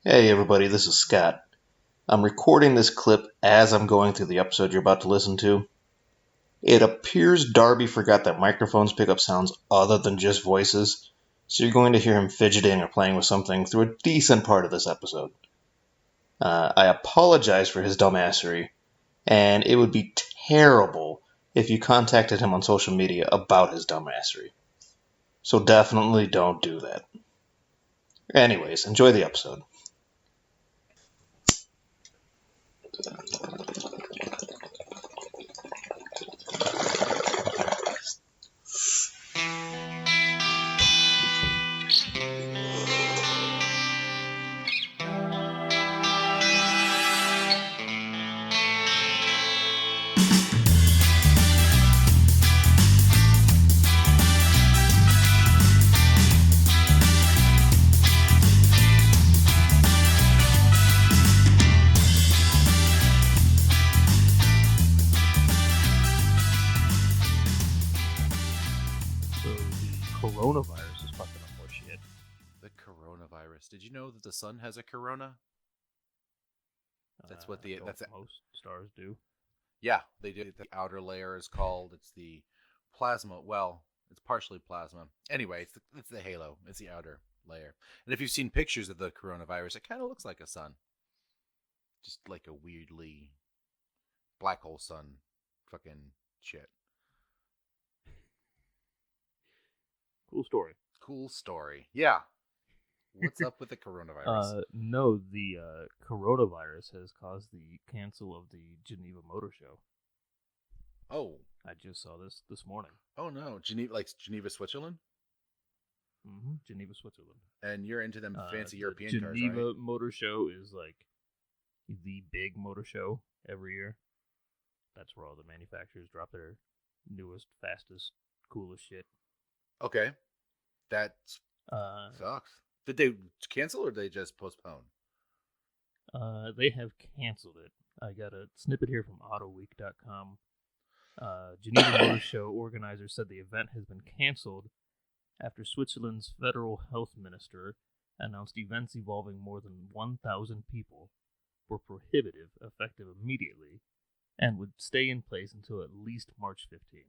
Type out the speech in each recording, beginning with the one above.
Hey everybody, this is Scott. I'm recording this clip as I'm going through the episode you're about to listen to. It appears Darby forgot that microphones pick up sounds other than just voices, so you're going to hear him fidgeting or playing with something through a decent part of this episode. I apologize for his dumbassery, and it would be terrible if you contacted him on social media about his dumbassery. So definitely don't do that. Anyways, enjoy the episode. So the coronavirus is fucking up more shit. The coronavirus. Did you know that the sun has a corona? That's what Don't that's most stars do. yeah, they do. The outer layer is called. It's the plasma. Well, it's partially plasma. Anyway, it's the halo. It's the outer layer. And if you've seen pictures of the coronavirus, it kind of looks like a sun, just like a weirdly black hole sun, fucking shit. Cool story. Cool story. Yeah. What's up with the coronavirus? No, the coronavirus has caused the cancel of the Geneva Motor Show. Oh. I just saw this morning. Oh no, Geneva, like Geneva, Switzerland. Geneva, Switzerland. And you're into them fancy the European cars, Geneva right? Motor Show is like the big motor show every year. That's where all the manufacturers drop their newest, fastest, coolest shit. Okay. That sucks. Did they cancel or did they just postpone? They have canceled it. I got a snippet here from AutoWeek.com. Geneva Motor Show organizers said the event has been canceled after Switzerland's federal health minister announced events involving more than 1,000 people were prohibitive, effective immediately, and would stay in place until at least March 15th.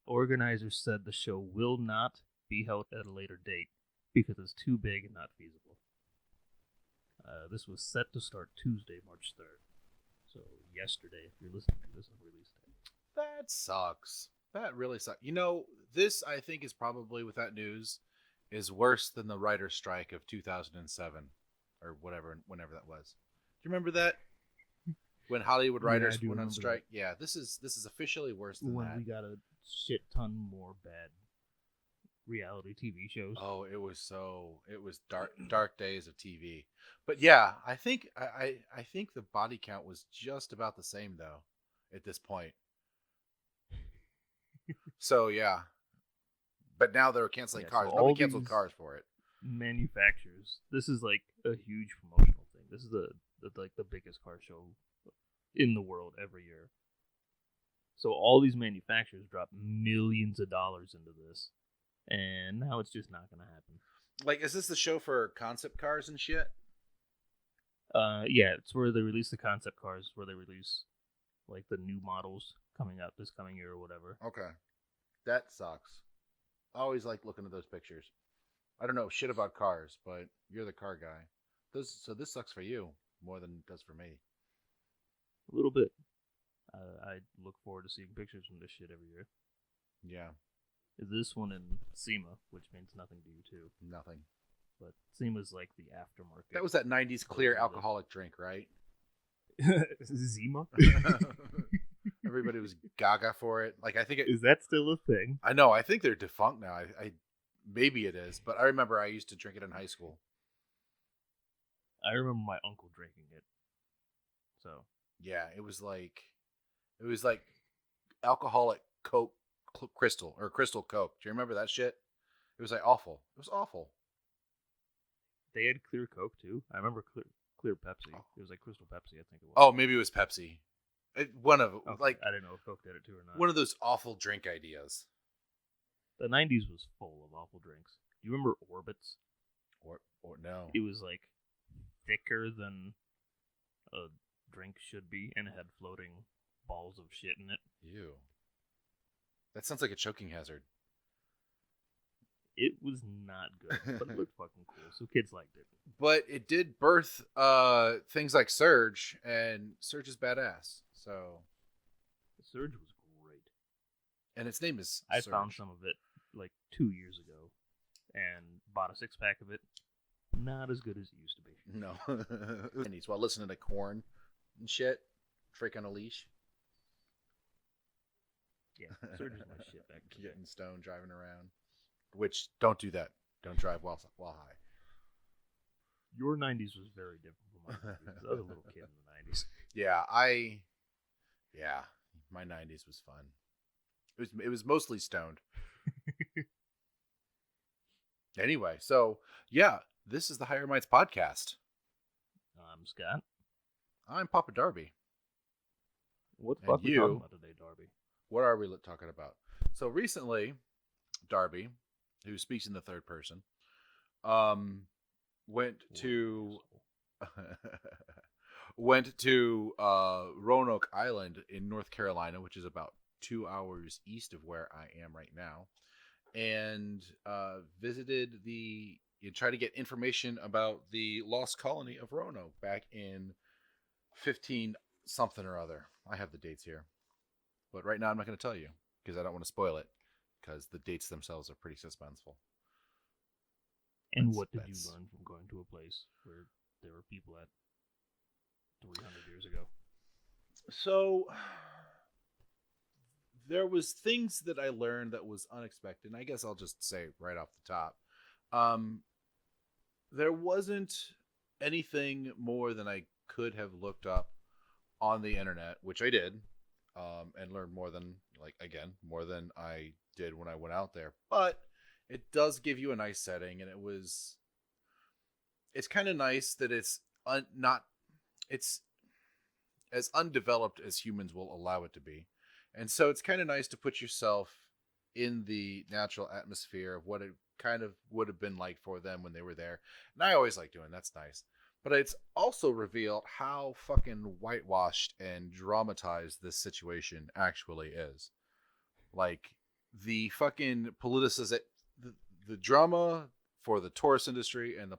Organizers said the show will not be held at a later date because it's too big and not feasible. This was set to start Tuesday, March 3rd. So yesterday, if you're listening to this on release day. That sucks. That really sucks. You know, this I think is probably with that news is worse than the writer's strike of 2007 or whenever that was. Do you remember that? When Hollywood writers went on strike? That. Yeah, this is officially worse than when that. We got a shit ton more bad reality TV shows. Oh, it was dark days of TV. But yeah, I think I think the body count was just about the same though at this point. So yeah. But now they're canceling cars. Nobody canceled cars for it. Manufacturers. This is like a huge promotional thing. This is the biggest car show in the world every year. So all these manufacturers drop millions of dollars into this. And now it's just not going to happen. Like, is this the show for concept cars and shit? Yeah, it's where they release the concept cars, where they release, like, the new models coming out this coming year or whatever. Okay. That sucks. I always like looking at those pictures. I don't know shit about cars, but you're the car guy. So this sucks for you more than it does for me. A little bit. I look forward to seeing pictures from this shit every year. Yeah. This one in SEMA, which means nothing to you too. Nothing. But SEMA's like the aftermarket. That was that 90s clear alcoholic drink, right? Zima? Everybody was gaga for it. Like, I think is that still a thing? I know. I think they're defunct now. I maybe it is, but I remember I used to drink it in high school. I remember my uncle drinking it. So yeah, it was like alcoholic Coke Crystal or Crystal Coke. Do you remember that shit? It was like awful. It was awful. They had clear Coke too. I remember clear Pepsi. Oh. It was like Crystal Pepsi, I think it was. Oh, maybe it was Pepsi. One of like I didn't know if Coke did it too or not. One of those awful drink ideas. The 90s was full of awful drinks. Do you remember Orbits? Or no. It was like thicker than a drink should be, and it had floating balls of shit in it. Ew. That sounds like a choking hazard. It was not good, but it looked fucking cool, so kids liked it. But it did birth things like Surge, and Surge is badass. So Surge was great. And its name is I Surge. found some of it like 2 years ago and bought a 6-pack of it. Not as good as it used to be. No. While listening to Korn and shit. Trick on a leash. Yeah, Surge is my shit back then. Getting stoned, driving around. Which, don't do that. Don't drive while high. Your 90s was very different from my 90s. I was a little kid in the 90s. Yeah, my 90s was fun. It was mostly stoned. Anyway, so, yeah, this is the Higher Minds podcast. I'm Scott. I'm Papa Darby. What the fuck are we talking about today, Darby? What are we talking about? So recently, Darby, who speaks in the third person, went to Roanoke Island in North Carolina, which is about 2 hours east of where I am right now, and visited tried to get information about the lost colony of Roanoke back in 15 something or other. I have the dates here, but right now I'm not going to tell you because I don't want to spoil it, because the dates themselves are pretty suspenseful. And what did you learn from going to a place where there were people at 300 years ago? So there was things that I learned that was unexpected. And I guess I'll just say right off the top. There wasn't anything more than I could have looked up on the internet, which I did, and learned more than I did when I went out there. But it does give you a nice setting, and it's kind of nice that it's as undeveloped as humans will allow it to be. And so it's kind of nice to put yourself in the natural atmosphere of what it kind of would have been like for them when they were there. And I always like doing that's nice. But it's also revealed how fucking whitewashed and dramatized this situation actually is. Like, the fucking the drama for the tourist industry and the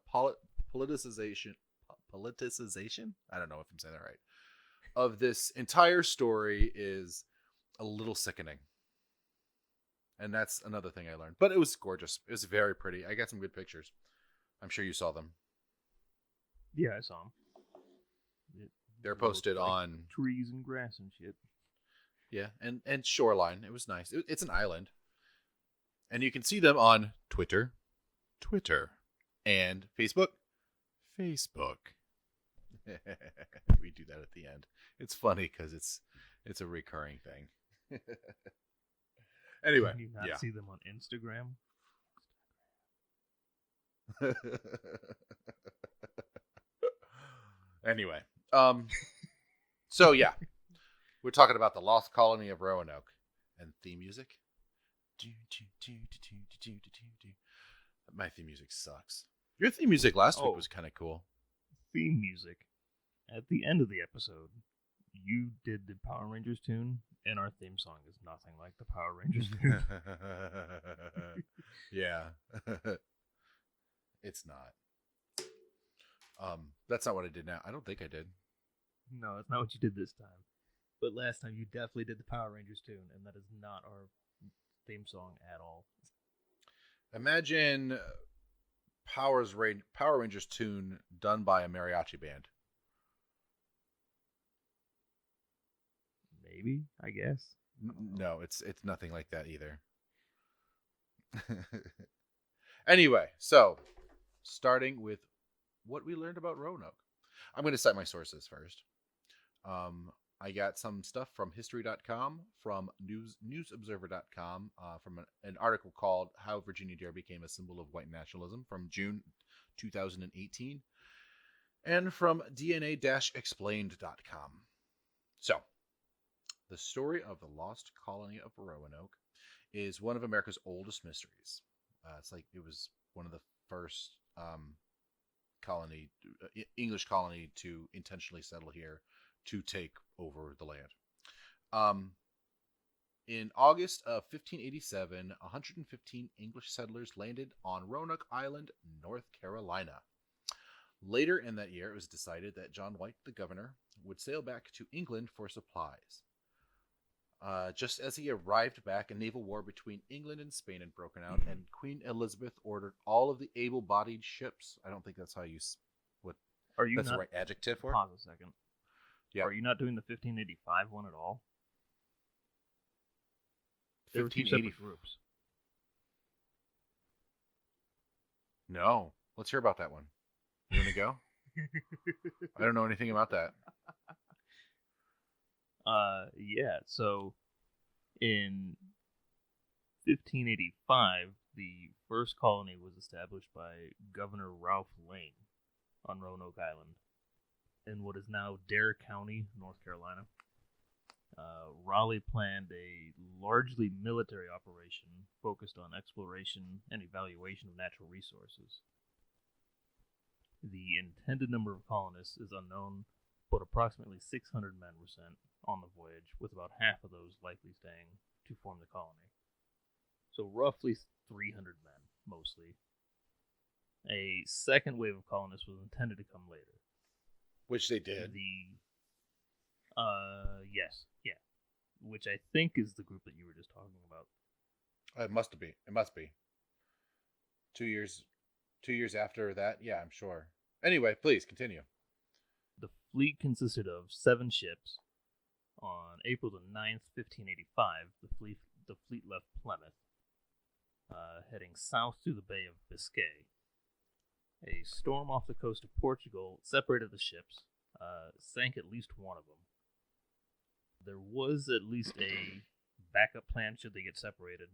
politicization, I don't know if I'm saying that right, of this entire story is a little sickening. And that's another thing I learned. But it was gorgeous. It was very pretty. I got some good pictures. I'm sure you saw them. Yeah, I saw them. They're posted on trees and grass and shit. Yeah, and shoreline. It was nice. It's an island. And you can see them on Twitter, and Facebook. We do that at the end. It's funny because it's a recurring thing. Anyway, Can you not see them on Instagram? Anyway, so yeah, we're talking about the lost colony of Roanoke and theme music. My theme music sucks. Your theme music last week was kind of cool. Theme music. At the end of the episode, you did the Power Rangers tune, and our theme song is nothing like the Power Rangers tune. Yeah. It's not. That's not what I did now. I don't think I did. No, that's not what you did this time. But last time you definitely did the Power Rangers tune, and that is not our theme song at all. Imagine Power Rangers tune done by a mariachi band. Maybe, I guess. No, it's nothing like that either. Anyway, so starting with what we learned about Roanoke. I'm going to cite my sources first. I got some stuff from history.com, from newsobserver.com, from an article called How Virginia Dare Became a Symbol of White Nationalism from June 2018, and from dna-explained.com. So, the story of the lost colony of Roanoke is one of America's oldest mysteries. It was one of the first English colony to intentionally settle here to take over the land. In August of 1587, 115 English settlers landed on Roanoke Island, North Carolina. Later in that year, it was decided that John White, the governor, would sail back to England for supplies. Just as he arrived back, a naval war between England and Spain had broken out, and Queen Elizabeth ordered all of the able-bodied ships. I don't think that's how you that's the right adjective for it. Pause a second. Yeah. Are you not doing the 1585 one at all? There were two separate groups. No. Let's hear about that one. You want to go? I don't know anything about that. Yeah, so in 1585, the first colony was established by Governor Ralph Lane on Roanoke Island in what is now Dare County, North Carolina. Raleigh planned a largely military operation focused on exploration and evaluation of natural resources. The intended number of colonists is unknown, but approximately 600 men were sent on the voyage, with about half of those likely staying to form the colony. So roughly 300 men, mostly. A second wave of colonists was intended to come later. Which they did. Yes, yeah. Which I think is the group that you were just talking about. It must be. 2 years after that, yeah, I'm sure. Anyway, please continue. The fleet consisted of 7 ships. On April the 9th, 1585, the fleet left Plymouth, heading south through the Bay of Biscay. A storm off the coast of Portugal separated the ships, sank at least one of them. There was at least a backup plan should they get separated.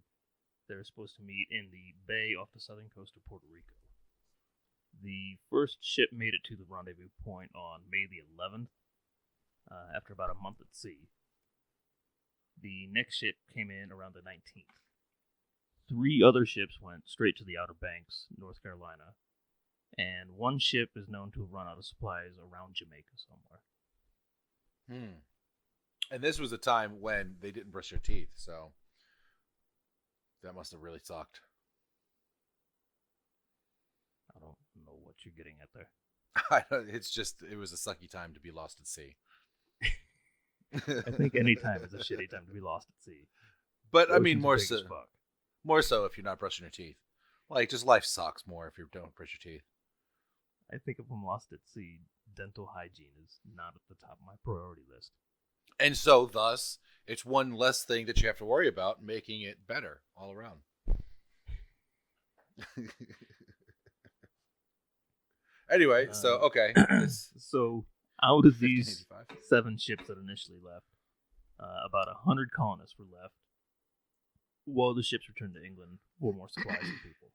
They were supposed to meet in the bay off the southern coast of Puerto Rico. The first ship made it to the rendezvous point on May the 11th, after about a month at sea. The next ship came in around the 19th. 3 other ships went straight to the Outer Banks, North Carolina, and 1 ship is known to have run out of supplies around Jamaica somewhere. And this was a time when they didn't brush their teeth, so that must have really sucked. I don't know what you're getting at there. It was a sucky time to be lost at sea. I think any time is a shitty time to be lost at sea. But I mean, more so if you're not brushing your teeth. Like, just life sucks more if you don't brush your teeth. I think if I'm lost at sea, dental hygiene is not at the top of my priority list. And so, thus, it's one less thing that you have to worry about, making it better all around. Anyway, so, okay. So, out of these 7 ships that initially left, about 100 colonists were left, while the ships returned to England for more supplies and people.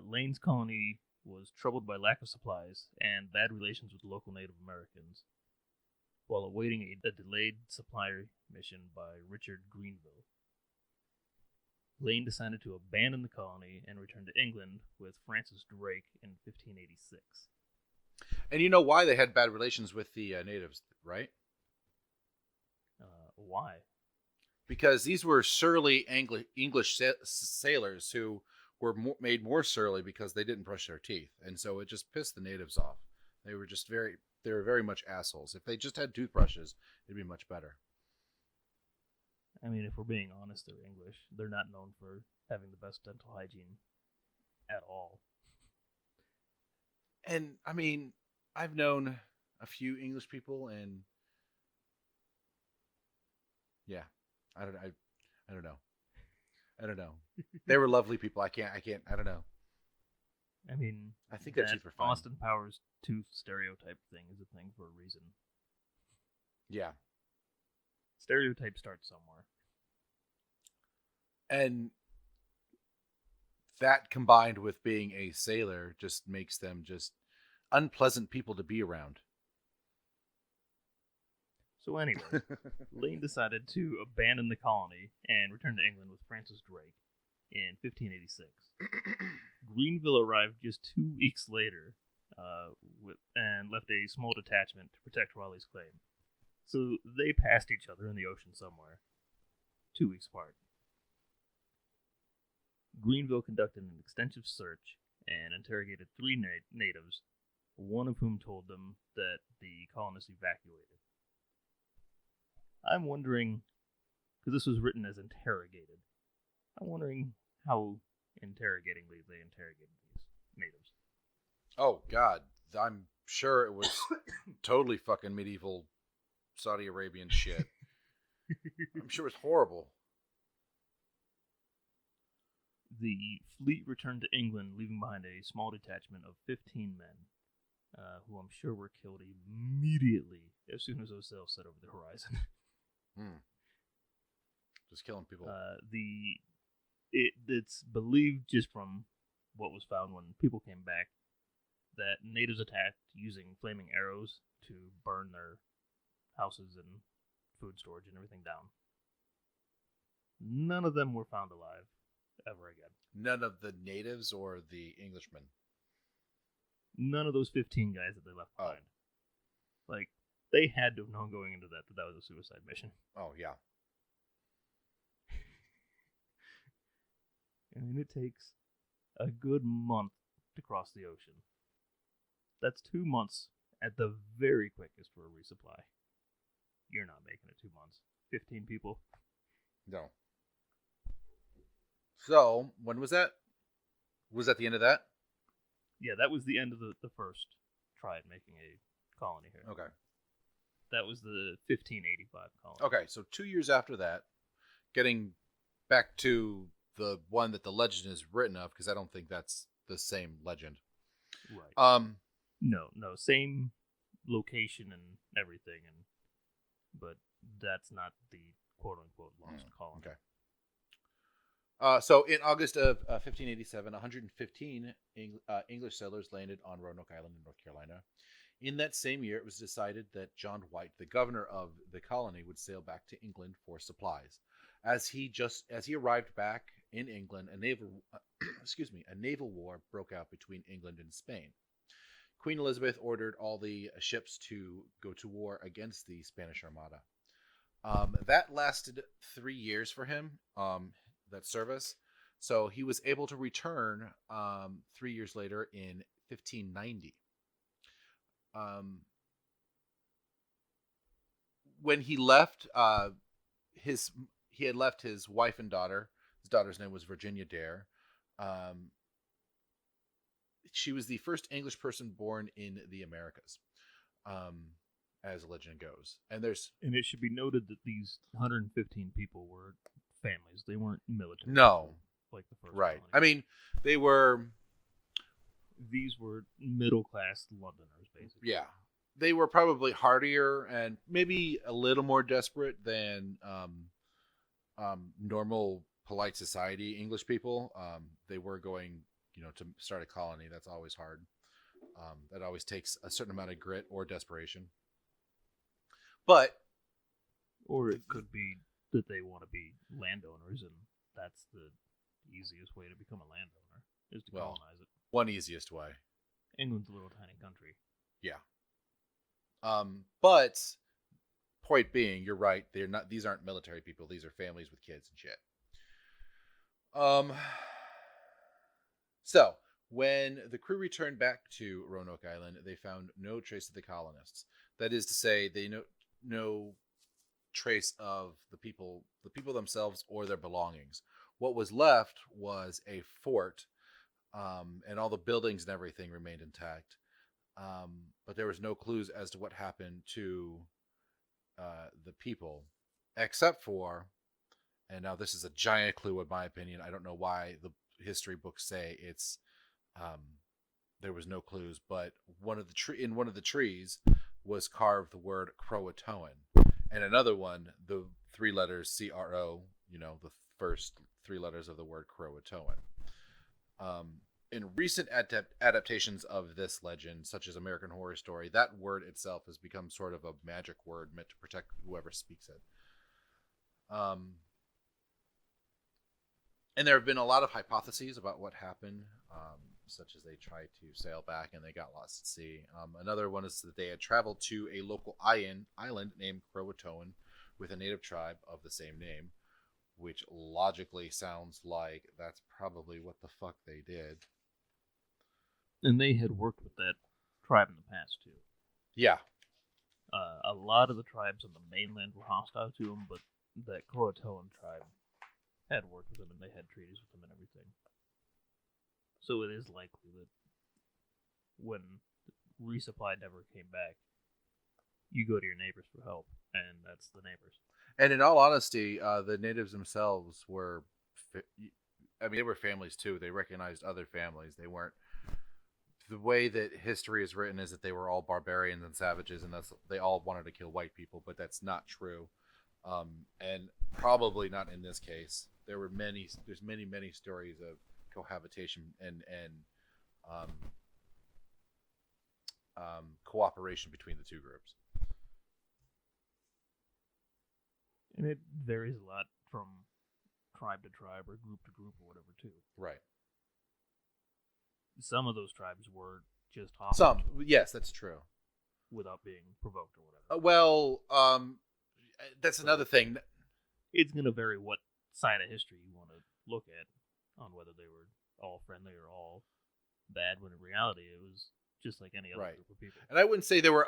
Lane's colony was troubled by lack of supplies and bad relations with local Native Americans, while awaiting a delayed supply mission by Richard Greenville. Lane decided to abandon the colony and return to England with Francis Drake in 1586. And you know why they had bad relations with the natives, right? Why? Because these were surly English sailors who were made more surly because they didn't brush their teeth, and so it just pissed the natives off. They were very much assholes. If they just had toothbrushes, it'd be much better. I mean, if we're being honest, they're English. They're not known for having the best dental hygiene at all. And I mean, I've known a few English people, and yeah, I don't know. They were lovely people. I don't know. I mean, I think that's super fun. Austin Powers tooth stereotype thing is a thing for a reason. Yeah. Stereotype starts somewhere. And that combined with being a sailor just makes them just unpleasant people to be around. So anyway, Lane decided to abandon the colony and return to England with Francis Drake in 1586. Greenville arrived just 2 weeks later and left a small detachment to protect Raleigh's claim. So they passed each other in the ocean somewhere, 2 weeks apart. Greenville conducted an extensive search and interrogated 3 natives, one of whom told them that the colonists evacuated. I'm wondering, because this was written as interrogated, I'm wondering how interrogatingly they interrogated these natives. Oh, God. I'm sure it was totally fucking medieval Saudi Arabian shit. I'm sure it's horrible. The fleet returned to England, leaving behind a small detachment of 15 men, who I'm sure were killed immediately as soon as those sails set over the horizon. Just killing people. It's believed, just from what was found when people came back, that natives attacked using flaming arrows to burn their houses and food storage and everything down. None of them were found alive ever again. None of the natives or the Englishmen? None of those 15 guys that they left behind. Like, they had to have known going into that was a suicide mission. Oh, yeah. I mean, it takes a good month to cross the ocean. That's 2 months at the very quickest for a resupply. You're not making it 2 months. 15 people. No. So, when was that? Was that the end of that? Yeah, that was the end of the first try at making a colony here. Okay. That was the 1585 colony. Okay, so 2 years after that, getting back to the one that the legend is written of, because I don't think that's the same legend. Right. No, same location and everything, but that's not the quote-unquote lost colony. Okay. So in August of 1587, 115 English settlers landed on Roanoke Island in North Carolina. In that same year, it was decided that John White, the governor of the colony, would sail back to England for supplies. As he arrived back in England, a naval war broke out between England and Spain. Queen Elizabeth ordered all the ships to go to war against the Spanish Armada. That lasted 3 years for him, that service. So he was able to return 3 years later in 1590. When he left, he had left his wife and daughter. His daughter's name was Virginia Dare. She was the first English person born in the Americas, as legend goes. And it should be noted that these 115 people were families. They weren't military. No, like the first. Right. Colony. I mean, these were middle class Londoners, basically. Yeah, they were probably hardier and maybe a little more desperate than normal polite society English people. They were going, to start a colony. That's always hard. That always takes a certain amount of grit or desperation. Or it could be that they want to be landowners, and that's the easiest way to become a landowner, is to colonize it. One easiest way. England's a little tiny country. Yeah. But point being, you're right. These aren't military people. These are families with kids and shit. So when the crew returned back to Roanoke Island, they found no trace of the colonists. That is to say, they no trace of the people themselves or their belongings. What was left was a fort, and all the buildings and everything remained intact. But there was no clues as to what happened to the people, except for, and now this is a giant clue in my opinion. I don't know why the history books say it's there was no clues, but in one of the trees was carved the word Croatoan, and another one, the 3 letters CRO, the first 3 letters of the word Croatoan. In recent adaptations of this legend, such as American Horror Story, that word itself has become sort of a magic word meant to protect whoever speaks it. And there have been a lot of hypotheses about what happened. such as they tried to sail back and they got lost at sea. Another one is that they had traveled to a local island named Croatoan with a native tribe of the same name, which logically sounds like that's probably what the fuck they did. And they had worked with that tribe in the past, too. Yeah. A lot of the tribes on the mainland were hostile to them, but that Croatoan tribe had worked with them and they had treaties with them and everything. So it is likely that when resupply never came back, you go to your neighbors for help, and that's the neighbors. And in all honesty, the natives themselves were, they were families too. They recognized other families. They weren't, the way that history is written is that they were all barbarians and savages, and they all wanted to kill white people, but that's not true. And probably not in this case. There's many stories of cohabitation and cooperation between the two groups. And it varies a lot from tribe to tribe or group to group or whatever, too. Right. Some of those tribes were just hostile. Yes, that's true. Without being provoked or whatever. That's another thing. It's going to vary what side of history you want to look at on whether they were all friendly or all bad, when in reality it was just like any other group of people. And I wouldn't say they were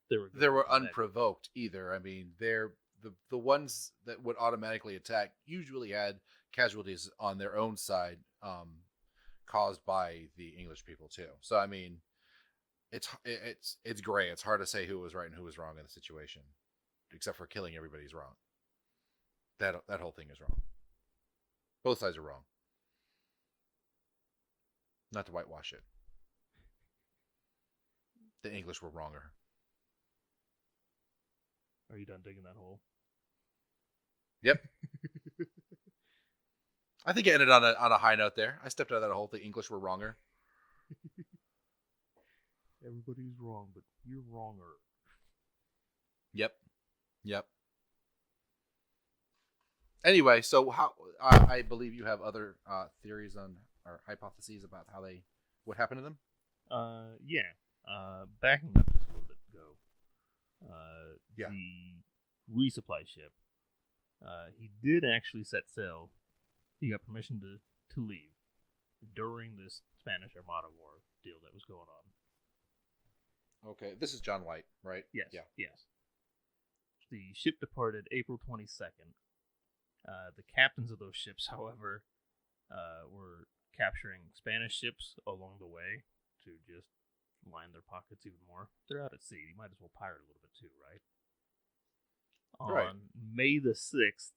good unprovoked either. I mean, they're the ones that would automatically attack usually had casualties on their own side, caused by the English people too. So I mean, it's gray. It's hard to say who was right and who was wrong in the situation, except for killing everybody's wrong. That whole thing is wrong. Both sides are wrong. Not to whitewash it. The English were wronger. Are you done digging that hole? Yep. I think it ended on a high note there. I stepped out of that hole. The English were wronger. Everybody's wrong, but you're wronger. Yep. Anyway, so I believe you have other theories on or hypotheses about what happened to them. Backing up just a little bit ago. The resupply ship. He did actually set sail. He got permission to leave during this Spanish Armada War deal that was going on. Okay, this is John White, right? Yes. Yeah. Yes. The ship departed April 22nd. The captains of those ships, however, were capturing Spanish ships along the way to just line their pockets even more. They're out at sea. You might as well pirate a little bit too, right? On May the 6th,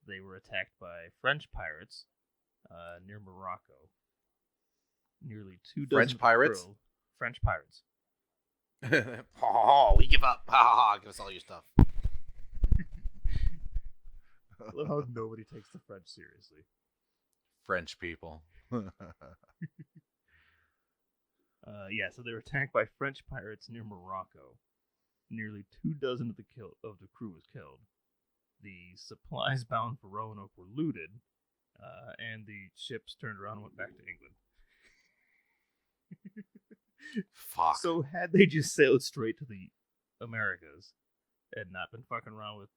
they were attacked by French pirates near Morocco. Nearly 2 dozen French pirates? French pirates. We give up. Give us all your stuff. I love how nobody takes the French seriously. French people. So they were attacked by French pirates near Morocco. Nearly 2 dozen of the crew was killed. The supplies bound for Roanoke were looted, and the ships turned around and went back to England. Fuck. So had they just sailed straight to the Americas and not been fucking around with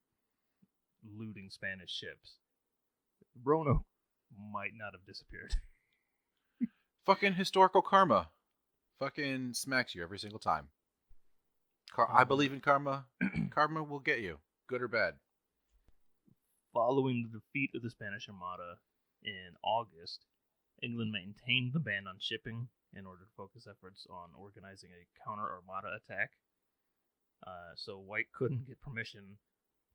looting Spanish ships, Roanoke might not have disappeared. Fucking historical karma. Fucking smacks you every single time. I believe in karma. Karma will get you, good or bad. Following the defeat of the Spanish Armada in August, England maintained the ban on shipping in order to focus efforts on organizing a counter-Armada attack. So White couldn't get permission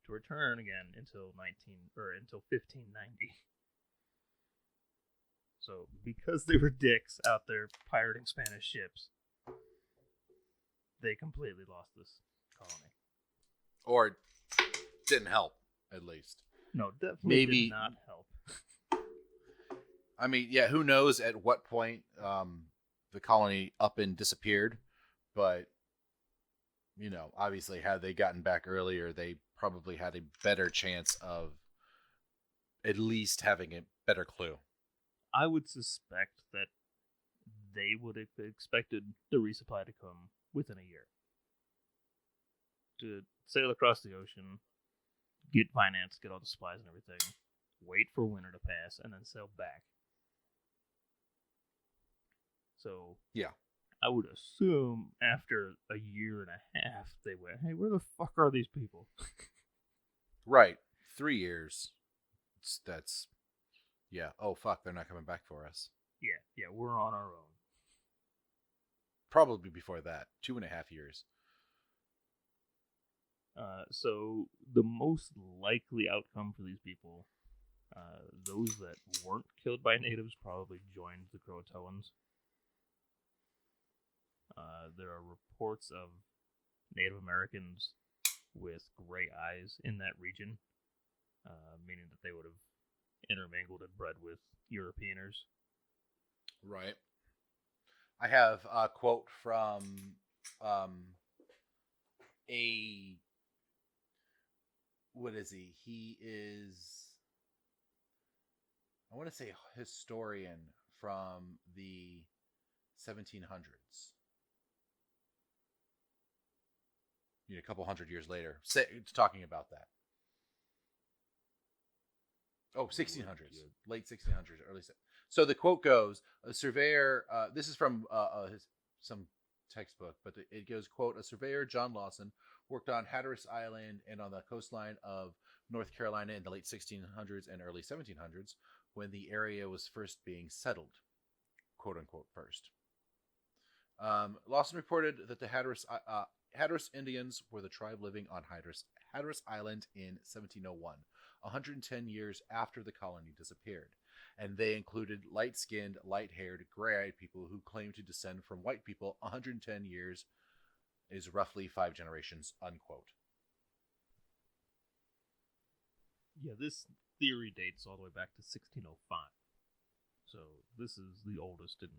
to return again until 1590. So because they were dicks out there pirating Spanish ships, they completely lost this colony. Or didn't help, at least. No, definitely did not help. I mean, yeah, who knows at what point the colony up and disappeared, but, you know, obviously had they gotten back earlier, they probably had a better chance of at least having a better clue. I would suspect that they would have expected the resupply to come within a year. To sail across the ocean, get financed, get all the supplies and everything, wait for winter to pass, and then sail back. So Yeah. I would assume after a year and a half, they went, hey, where the fuck are these people? Right. 3 years. That's... Yeah. Oh, fuck. They're not coming back for us. Yeah, we're on our own. Probably before that. 2.5 years. So the most likely outcome for these people, those that weren't killed by natives probably joined the Croatoans. There are reports of Native Americans with gray eyes in that region, meaning that they would have intermingled and bred with Europeaners. Right. I have a quote from a... What is he? He is... I want to say historian from the 1700s. A couple hundred years later, talking about that. Oh, 1600s, late 1600s, early. So the quote goes: "A surveyor." This is from some textbook, but it goes, "Quote: A surveyor, John Lawson, worked on Hatteras Island and on the coastline of North Carolina in the late 1600s and early 1700s, when the area was first being settled, quote unquote, first." Lawson reported that the Hatteras Indians were the tribe living on Hatteras Island in 1701, 110 years after the colony disappeared, and they included light-skinned, light-haired, gray-eyed people who claimed to descend from white people. 110 years is roughly 5 generations, unquote. Yeah, this theory dates all the way back to 1605. So this is the oldest and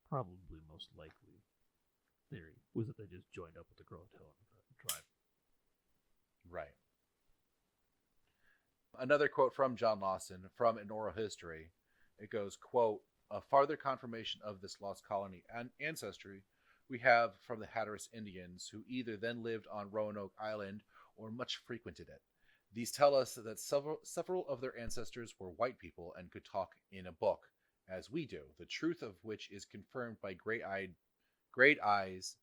probably most likely theory, was that they just joined up with the Croatoan tribe. Right. Another quote from John Lawson from an oral history. It goes, quote: "A farther confirmation of this lost colony and ancestry we have from the Hatteras Indians, who either then lived on Roanoke Island or much frequented it. These tell us that several of their ancestors were white people and could talk in a book, as we do, the truth of which is confirmed by gray eyes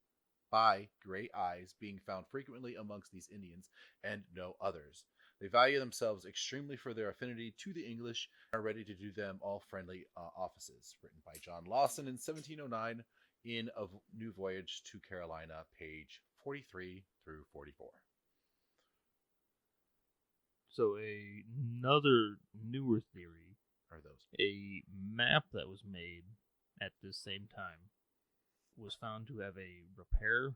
being found frequently amongst these Indians and no others. They value themselves extremely for their affinity to the English and are ready to do them all friendly offices." Written by John Lawson in 1709 in A New Voyage to Carolina, page 43 through 44. So another newer theory, Are those? a map that was made at this same time was found to have a repair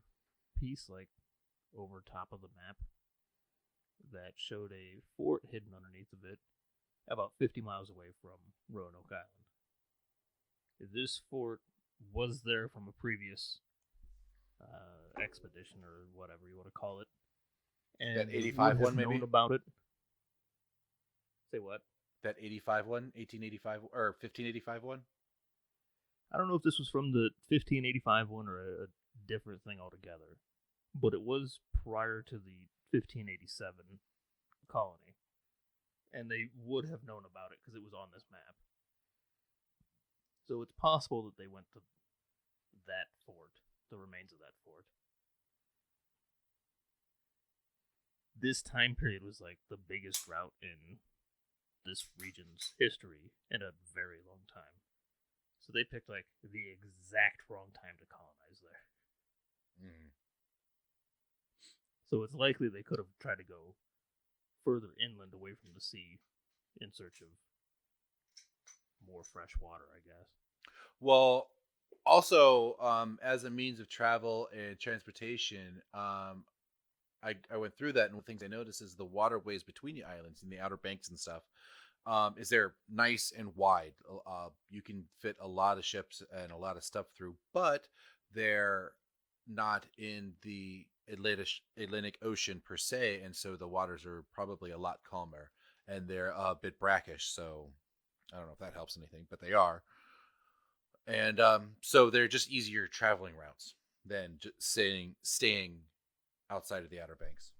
piece, like, over top of the map that showed a fort hidden underneath of it about 50 miles away from Roanoke Island. This fort was there from a previous expedition, or whatever you want to call it. And that 85 one, maybe? known about it. Say what? That 85 one? 1885 or 1585 one? I don't know if this was from the 1585 one or a different thing altogether, but it was prior to the 1587 colony, and they would have known about it because it was on this map. So it's possible that they went to that fort, the remains of that fort. This time period was like the biggest drought in this region's history in a very long time. So they picked like the exact wrong time to colonize there. Mm. So it's likely they could have tried to go further inland away from the sea in search of more fresh water, I guess. Well, also, as a means of travel and transportation, I went through that, and one of the things I noticed is the waterways between the islands and the Outer Banks and stuff is they're nice and wide. You can fit a lot of ships and a lot of stuff through, but they're not in the Atlantic Ocean per se, and so the waters are probably a lot calmer, and they're a bit brackish. So I don't know if that helps anything, but they are. And so they're just easier traveling routes than just staying outside of the Outer Banks.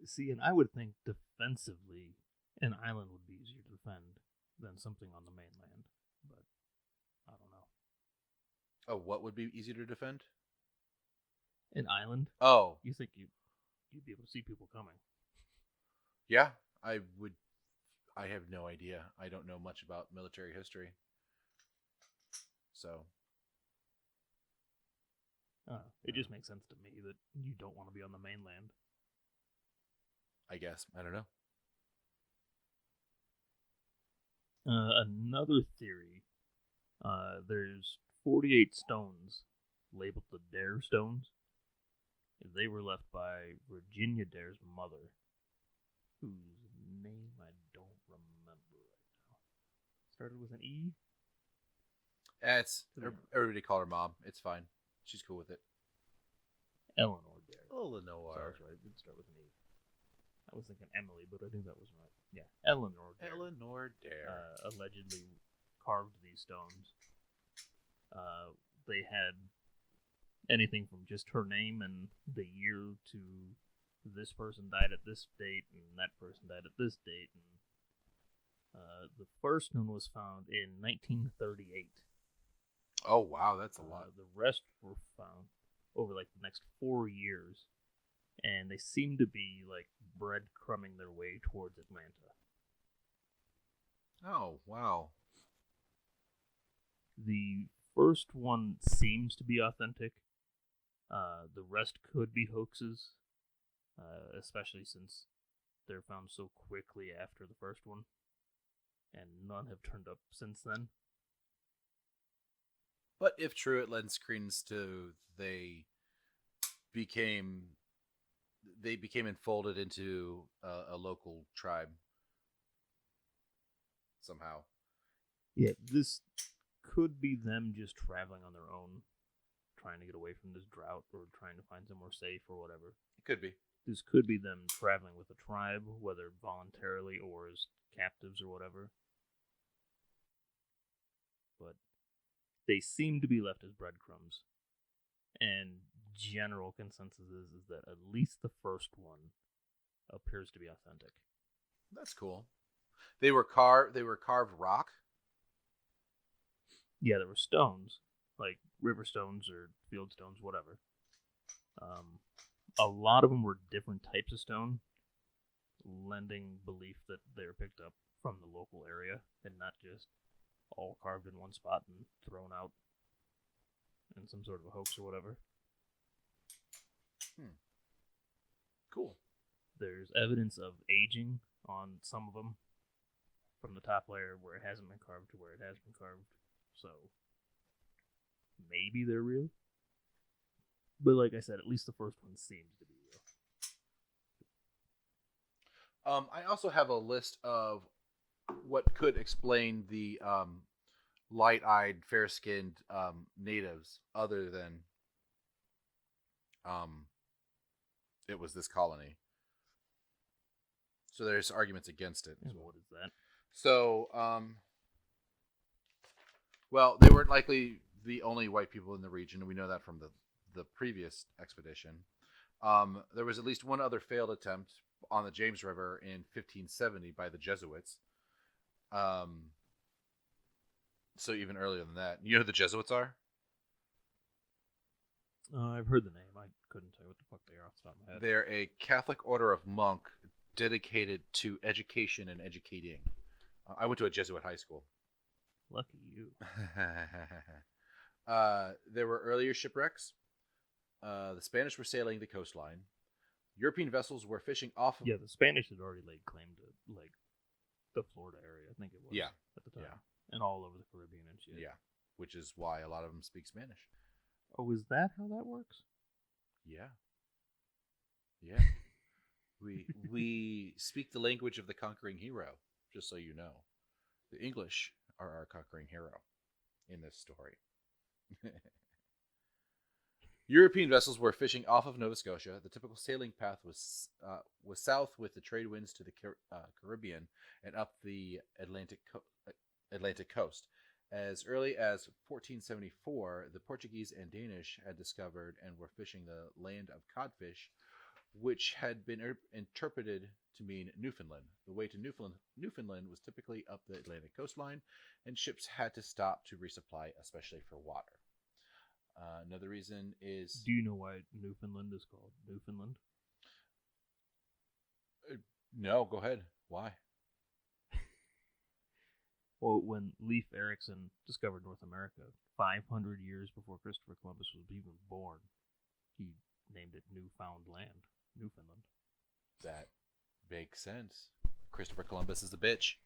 See, and I would think defensively, an island would be easier to defend than something on the mainland, but I don't know. Oh, what would be easier to defend? An island? Oh, You think you'd be able to see people coming? yeah, I would. I have no idea. I don't know much about military history. So, It just makes sense to me that you don't want to be on the mainland. I guess. I don't know. Another theory, there's 48 stones labeled the Dare Stones. They were left by Virginia Dare's mother, whose name I don't remember right now. Started with an E? It's everybody call her mom. It's fine. She's cool with it. Eleanor Dare. Eleanor. So that's right. It did start with an E. I was thinking Emily, but I think that was right. Yeah, Eleanor Dare. Eleanor Dare. Allegedly carved these stones. They had anything from just her name and the year to this person died at this date and that person died at this date. And the first one was found in 1938. Oh wow, that's a lot. The rest were found over like the next 4 years, and they seem to be like breadcrumbing their way towards Atlanta. Oh wow. The first one seems to be authentic. The rest could be hoaxes, especially since they're found so quickly after the first one, and none have turned up since then. But if true, it lends credence to they became enfolded into a local tribe somehow. Yeah, this could be them just traveling on their own, trying to get away from this drought or trying to find somewhere safe or whatever. It could be. This could be them traveling with a tribe, whether voluntarily or as captives or whatever. But they seem to be left as breadcrumbs. And general consensus is that at least the first one appears to be authentic. That's cool. They were carved rock. Yeah, there were stones, like river stones or field stones, whatever. A lot of them were different types of stone, lending belief that they were picked up from the local area and not just all carved in one spot and thrown out in some sort of a hoax or whatever. Cool. There's evidence of aging on some of them, from the top layer where it hasn't been carved to where it has been carved. So maybe they're real. But like I said, at least the first one seems to be real. I also have a list of what could explain the light-eyed, fair-skinned natives, other than it was this colony. So there's arguments against it. And what is that? So, well, they weren't likely the only white people in the region. We know that from the previous expedition. There was at least one other failed attempt on the James River in 1570 by the Jesuits. So even earlier than that. You know who the Jesuits are? I've heard the name. I couldn't tell you what the fuck they are off the top of my head. They're a Catholic order of monk dedicated to education and educating. I went to a Jesuit high school. Lucky you. There were earlier shipwrecks. The Spanish were sailing the coastline. European vessels were fishing off of... Yeah, the Spanish had already laid claim to, like, the Florida area, I think it was. Yeah. At the time. Yeah. And all over the Caribbean and shit. Yeah, which is why a lot of them speak Spanish. Oh, is that how that works? Yeah. Yeah. we speak the language of the conquering hero, just so you know. The English are our conquering hero in this story. European vessels were fishing off of Nova Scotia. The typical sailing path was south with the trade winds to the Caribbean and up the Atlantic coast. As early as 1474, the Portuguese and Danish had discovered and were fishing the land of codfish, which had been interpreted to mean Newfoundland. The way to Newfoundland was typically up the Atlantic coastline, and ships had to stop to resupply, especially for water. Another reason is... Do you know why Newfoundland is called Newfoundland? No, go ahead. Why? Well, when Leif Erikson discovered North America 500 years before Christopher Columbus was even born, he named it Newfoundland, Newfoundland. That makes sense. Christopher Columbus is a bitch.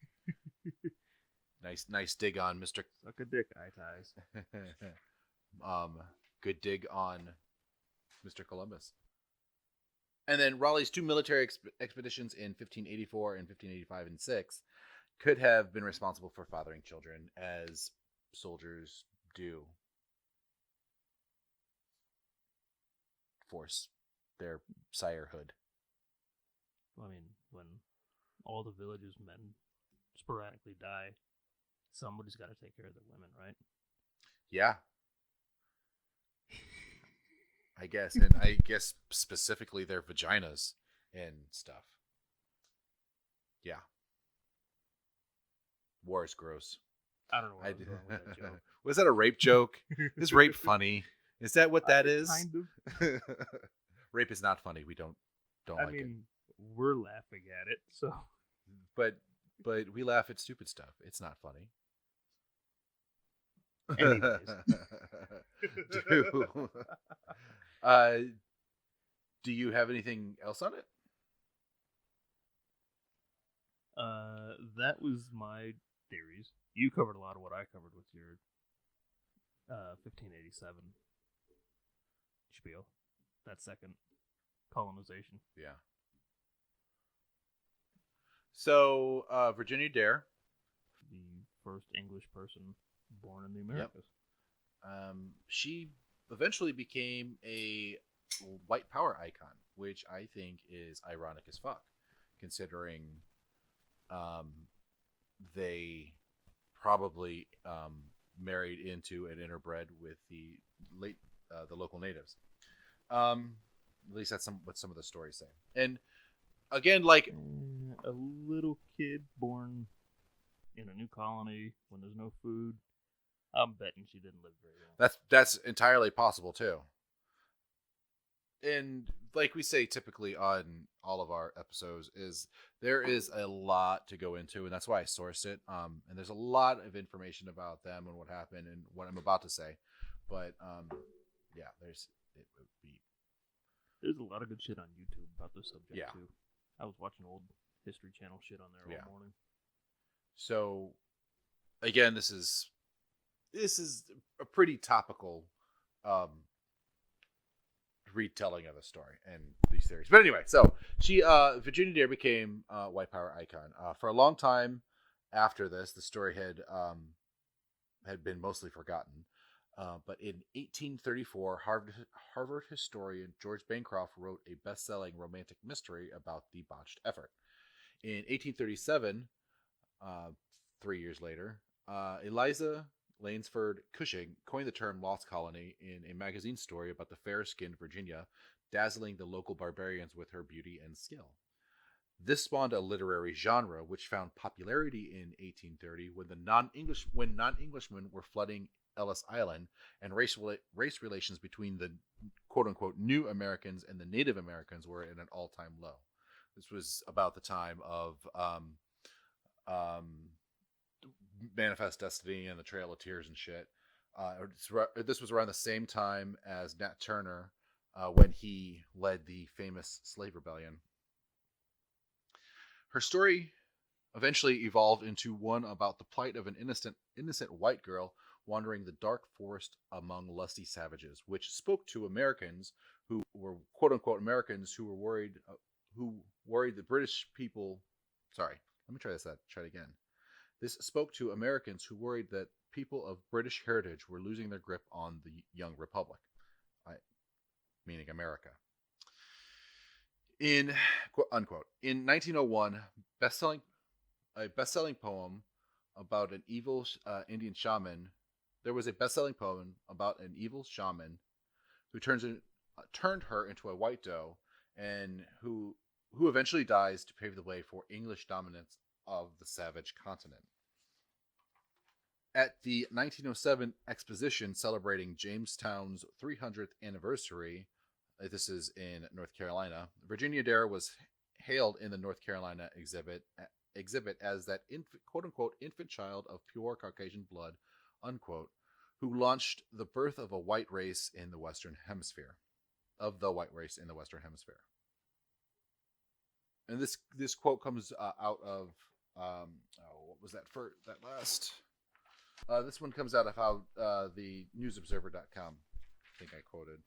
Nice dig on Mr. Suck a dick, eye ties. Good dig on Mr. Columbus. And then Raleigh's two military expeditions in 1584 and 1585 and 6 could have been responsible for fathering children, as soldiers do force their sirehood. Well, I mean, when all the village's men sporadically die, somebody's got to take care of the women, right? Yeah. I guess, and I guess specifically their vaginas and stuff. Yeah. War is gross. I don't know what I was going with that joke. Was that a rape joke? Is rape funny? Is that what that is? Kind of. Rape is not funny. We don't I like mean, we're laughing at it, so. it. But we laugh at stupid stuff. It's not funny. Anyways. Do you have anything else on it? That was my theories. You covered a lot of what I covered with your 1587 spiel. That second colonization. Yeah. So, Virginia Dare. The first English person born in the Americas. Yep. She eventually became a white power icon, which I think is ironic as fuck, considering they probably married into and interbred with the local natives. At least that's what some of the stories say. And again, like a little kid born in a new colony when there's no food. I'm betting she didn't live very long. That's entirely possible too. And like we say typically on all of our episodes, is there is a lot to go into, and that's why I sourced it. And there's a lot of information about them and what happened and what I'm about to say. But yeah, there's a lot of good shit on YouTube about this subject too. I was watching old History Channel shit on there all morning. So again, this is a pretty topical retelling of a story and these theories. But anyway, so she Virginia Dare became a white power icon. For a long time after this, the story had been mostly forgotten. But in 1834, Harvard historian George Bancroft wrote a best-selling romantic mystery about the botched effort. In 1837, 3 years later, Eliza Lanesford Cushing coined the term lost colony in a magazine story about the fair-skinned Virginia dazzling the local barbarians with her beauty and skill. This spawned a literary genre which found popularity in 1830 when non-Englishmen were flooding Ellis Island, and race relations between the quote-unquote new Americans and the Native Americans were at an all-time low. This was about the time of Manifest Destiny and the Trail of Tears and shit. This was around the same time as Nat Turner when he led the famous slave rebellion. Her story eventually evolved into one about the plight of an innocent white girl wandering the dark forest among lusty savages, which spoke to Americans who were quote-unquote Americans who worried the British people. Sorry, let me try it again. This spoke to Americans who worried that people of British heritage were losing their grip on the young republic, meaning America. In quote unquote, in 1901, a best-selling poem about an evil Indian shaman. There was a best-selling poem about an evil shaman who turned her into a white doe, and who eventually dies to pave the way for English dominance of the savage continent. At the 1907 exposition celebrating Jamestown's 300th anniversary, this is in North Carolina, Virginia Dare was hailed in the North Carolina exhibit as that quote-unquote infant child of pure Caucasian blood, unquote, who launched the birth of a white race in the Western Hemisphere. And this quote comes out of what was that for that last? This one comes out of how the newsobserver.com, I think I quoted.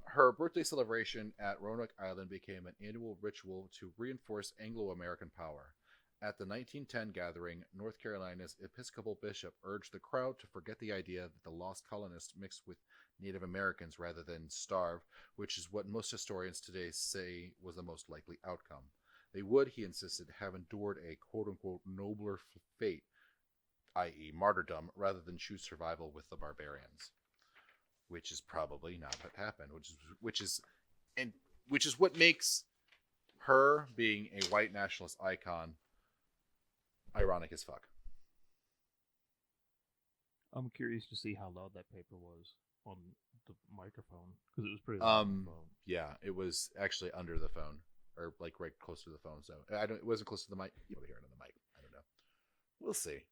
Her birthday celebration at Roanoke Island became an annual ritual to reinforce Anglo-American power. At the 1910 gathering, North Carolina's Episcopal bishop urged the crowd to forget the idea that the lost colonists mixed with Native Americans rather than starve, which is what most historians today say was the most likely outcome. They would, he insisted, have endured a quote-unquote nobler fate, i.e. martyrdom, rather than choose survival with the barbarians. Which is probably not what happened, which is what makes her being a white nationalist icon ironic as fuck. I'm curious to see how loud that paper was on the microphone, because it was pretty loud on the phone. Yeah, it was actually under the phone, or like right close to the phone. So it wasn't close to the mic. You'll hear it on the mic. I don't know. We'll see.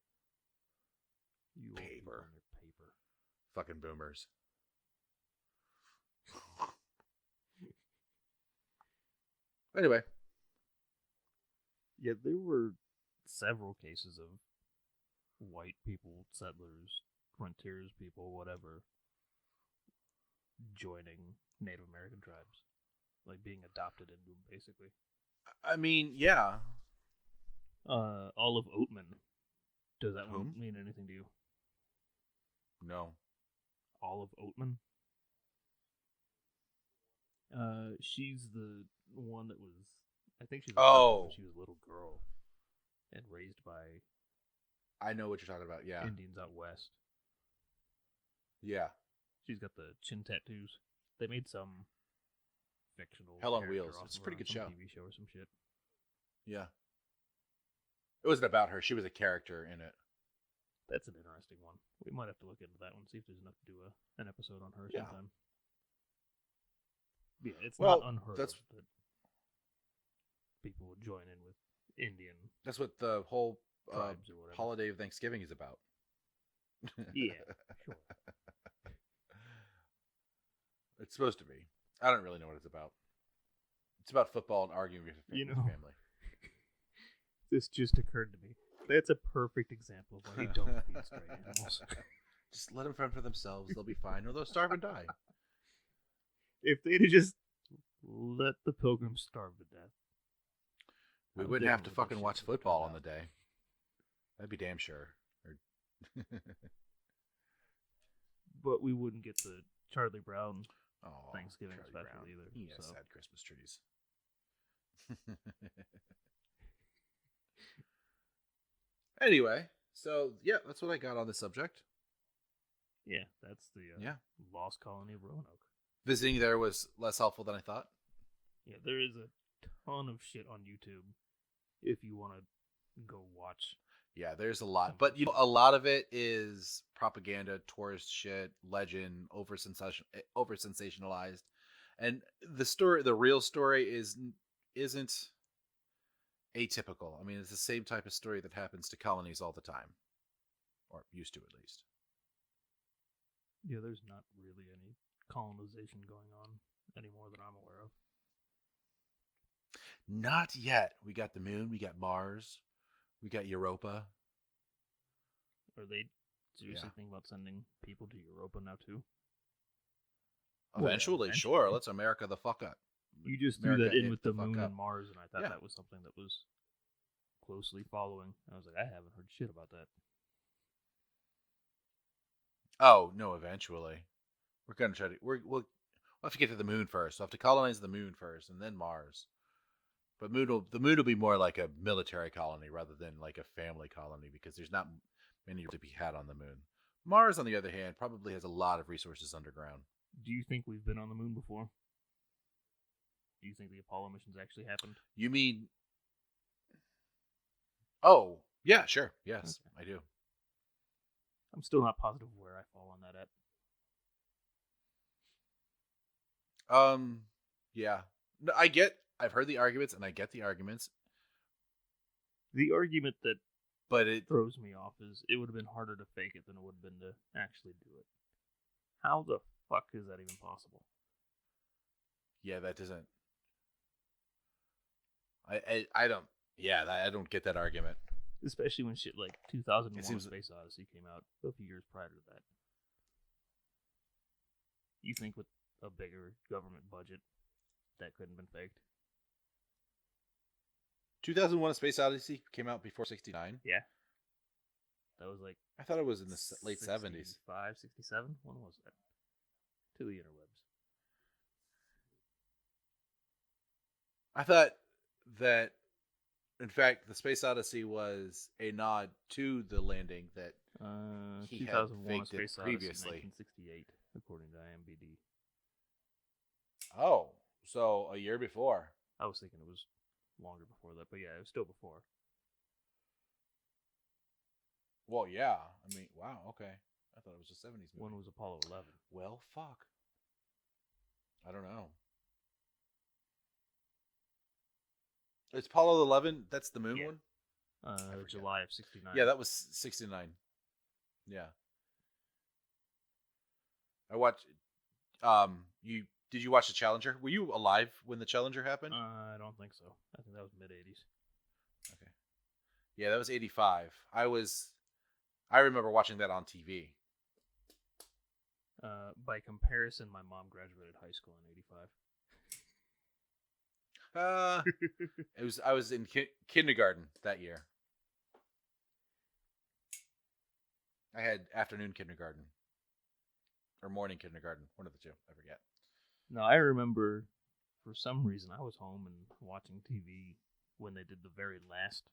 You Paper. Paper. Fucking boomers. Anyway. Yeah, there were several cases of white people, settlers, frontiers people, whatever, joining Native American tribes. Like being adopted into them, basically. I mean, yeah. Olive Oatman. Does that Whom? one mean anything to you? No. Olive Oatman? She's the one that was, I think she's when she was a little girl and raised by I know what you're talking about, yeah. Indians out west. Yeah. She's got the chin tattoos. They made some fictional Hell on character Wheels. off It's a of pretty her good on show. some TV show or some shit. Yeah. It wasn't about her. She was a character in it. That's an interesting one. We might have to look into that one, see if there's enough to do an episode on her sometime. Yeah, it's not unheard of that people would join in with Indian. That's what the whole tribes or whatever. holiday of Thanksgiving is about. Yeah, sure. It's supposed to be. I don't really know what it's about. It's about football and arguing with your family. This just occurred to me. That's a perfect example of why you don't feed stray animals. Just let them fend for themselves. They'll be fine. Or they'll starve and die. If they'd have just let the pilgrims starve to death, we wouldn't have to fucking watch football on the day. That'd be damn sure. But we wouldn't get the Charlie Brown Thanksgiving Charlie special Brown. either. He has so. sad Christmas trees. Anyway, so yeah, that's what I got on the subject. Yeah, that's the lost colony of Roanoke. Visiting there was less helpful than I thought. Yeah, there is a ton of shit on YouTube if you want to go watch. Yeah, there's a lot, but a lot of it is propaganda, tourist shit, legend, over sensationalized, and the real story isn't atypical. I mean, it's the same type of story that happens to colonies all the time, or used to at least. Yeah, there's not really any colonization going on anymore that I'm aware of. Not yet. We got the moon, we got Mars, we got Europa. Are they seriously thinking about sending people to Europa now too? Eventually, sure. Let's America the fuck up. You just threw that in with the moon and Mars, and I thought that was something that was closely following. I was like, I haven't heard shit about that. Oh no! Eventually, we're gonna try to. We'll have to get to the moon first. We'll have to colonize the moon first, and then Mars. But the moon will be more like a military colony rather than like a family colony because there's not many to be had on the moon. Mars, on the other hand, probably has a lot of resources underground. Do you think we've been on the moon before? Do you think the Apollo missions actually happened? You mean? Oh, yeah, sure. Yes, okay. I do. I'm still not positive where I fall on that at. Yeah. No, I've heard the arguments, and I get the arguments. The argument that it throws me off is it would have been harder to fake it than it would have been to actually do it. How the fuck is that even possible? Yeah, that doesn't... I don't... Yeah, I don't get that argument. Especially when shit like 2001 Space Odyssey came out a few years prior to that. You think with a bigger government budget, that couldn't have been faked? 2001 Space Odyssey came out before 69? Yeah. That was like... I thought it was in the late 70s. 65, 67? When was that? To the interwebs. I thought that, in fact, the Space Odyssey was a nod to the landing that he 2001 had Space previously. Odyssey, 1968, according to IMDb. Oh, so a year before. I was thinking it was longer before that, but yeah, it was still before. Well, yeah. I mean, wow, okay. I thought it was a 70s movie. When was Apollo 11? Well, fuck. I don't know. It's Apollo 11? That's the moon one? July of 69. Yeah, that was 69. Yeah. I watched... Did you watch the Challenger? Were you alive when the Challenger happened? I don't think so. I think that was mid-80s. Okay. Yeah, that was 85. I remember watching that on TV. By comparison, my mom graduated high school in 85. I was in kindergarten that year. I had afternoon kindergarten. Or morning kindergarten. One of the two. I forget. No, I remember for some reason I was home and watching TV when they did the very last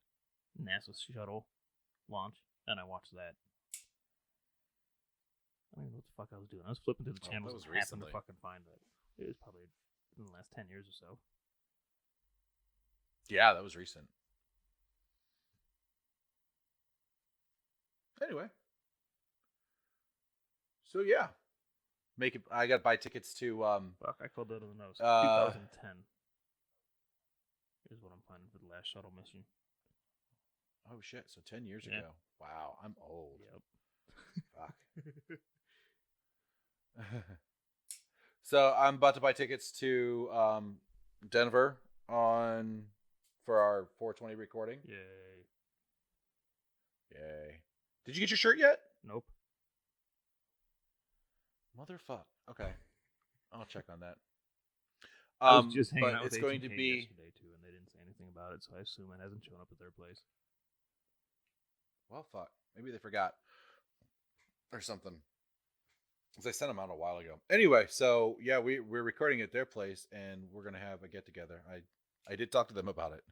NASA shuttle launch, and I watched that. I don't even know what the fuck I was doing. I was flipping through the channels and happened to fucking find that. It was probably in the last 10 years or so. Yeah, that was recent. Anyway. So yeah. I got to buy tickets to Fuck, I called that on the nose. 2010 is what I'm finding for the last shuttle mission. Oh shit, so 10 years ago. Wow, I'm old. Yep. Fuck. So I'm about to buy tickets to Denver for our 420 recording. Yay. Did you get your shirt yet? Nope. Motherfuck. Okay. I'll check on that. I was just hanging out with it's going to be yesterday too, and they didn't say anything about it, so I assume it hasn't shown up at their place. Well, fuck. Maybe they forgot or something. Because I sent them out a while ago. Anyway, so yeah, we're recording at their place, and we're gonna have a get together. I did talk to them about it.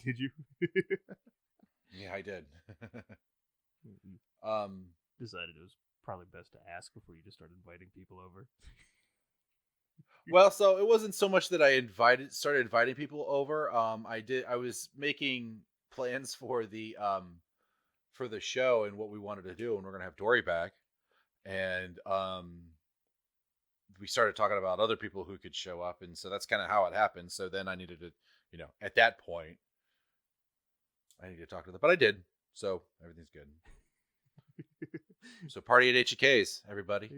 Did you? Yeah, I did. Decided it was probably best to ask before you just started inviting people over. Well, so it wasn't so much that I started inviting people over. I was making plans for the show and what we wanted to do, and we're gonna have Dory back, and we started talking about other people who could show up, and so that's kind of how it happened. So then I needed to, at that point, I needed to talk to them, but I did, so everything's good. So party at HK's, everybody. Hey,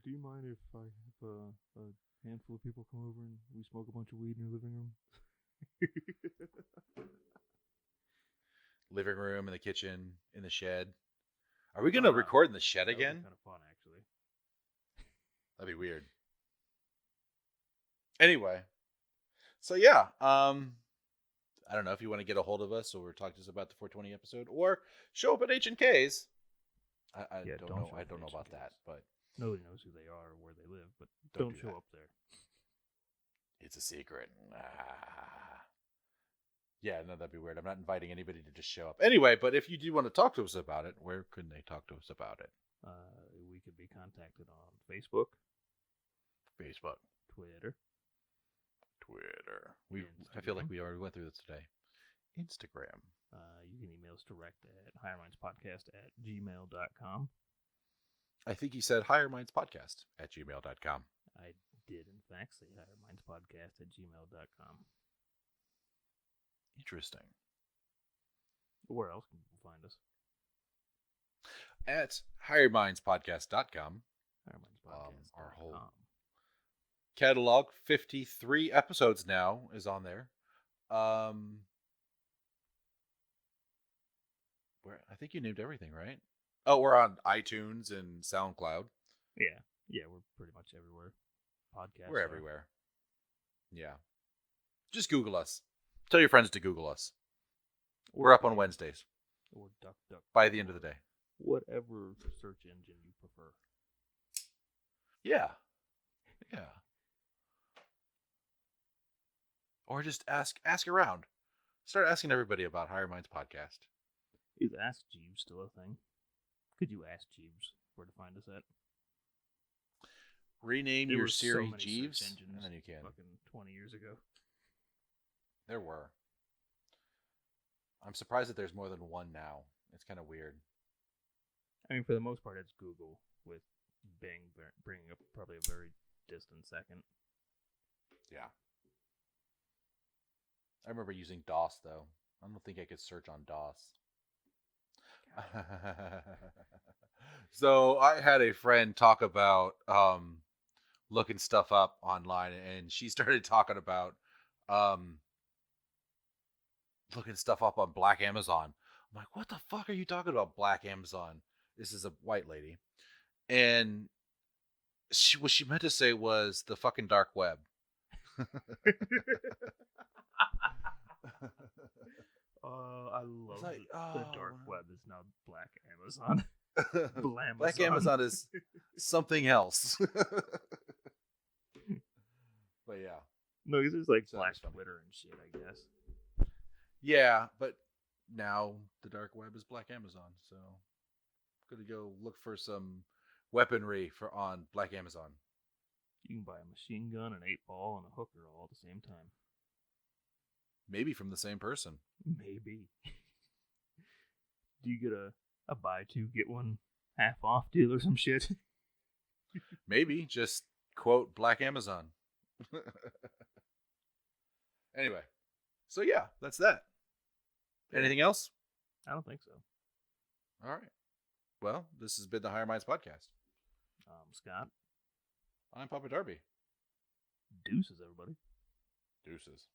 do you mind if I have a handful of people come over and we smoke a bunch of weed in your living room? Living room, in the kitchen, in the shed. Are we gonna record in the shed again? Kind of fun, actually. That'd be weird. Anyway, so yeah, I don't know if you want to get a hold of us or talk to us about the 420 episode, or show up at H&K's. I don't know. I don't know about that, but nobody knows who they are or where they live. But don't show up there. It's a secret. Yeah, no, that'd be weird. I'm not inviting anybody to just show up. Anyway, but if you do want to talk to us about it, where can they talk to us about it? We could be contacted on Facebook, Facebook, Twitter. I feel like we already went through this today. Instagram. You can email us direct at highermindspodcast@gmail.com. I think he said highermindspodcast@gmail.com. I did, in fact, say highermindspodcast@gmail.com. Interesting. Where else can people find us? At highermindspodcast.com. Highermindspodcast.com. Our whole catalog, 53 episodes now, is on there. Where I think you named everything, right? Oh, we're on iTunes and SoundCloud. Yeah, we're pretty much everywhere. Podcasts. We're everywhere. Yeah. Just Google us. Tell your friends to Google us. We're up on Wednesdays. Or DuckDuck. By the end of the day. Whatever search engine you prefer. Yeah. Or just ask around. Start asking everybody about Higher Minds Podcast. Is Ask Jeeves still a thing? Could you ask Jeeves where to find us at? Rename There your were Siri so many Jeeves, search engines and then you can. Fucking 20 years ago. There were. I'm surprised that there's more than one now. It's kind of weird. I mean, for the most part, it's Google, with Bing bringing up probably a very distant second. Yeah. I remember using DOS, though. I don't think I could search on DOS. So I had a friend talk about looking stuff up online, and she started talking about looking stuff up on Black Amazon. I'm like, what the fuck are you talking about, Black Amazon? This is a white lady. And what she meant to say was the fucking dark web. I love the dark web is now Black Amazon. Black Amazon is something else. But yeah. No, because there's like So Black that's funny. Twitter and shit, I guess. Yeah, but now the dark web is Black Amazon, so I'm gonna go look for some weaponry on Black Amazon. You can buy a machine gun, an 8-ball, and a hooker all at the same time. Maybe from the same person. Maybe. Do you get a buy two, get one half off deal or some shit? Maybe just quote Black Amazon. Anyway, so yeah, that's that. Anything else? I don't think so. All right. Well, this has been the Higher Minds Podcast. Scott. I'm Papa Darby. Deuces, everybody. Deuces.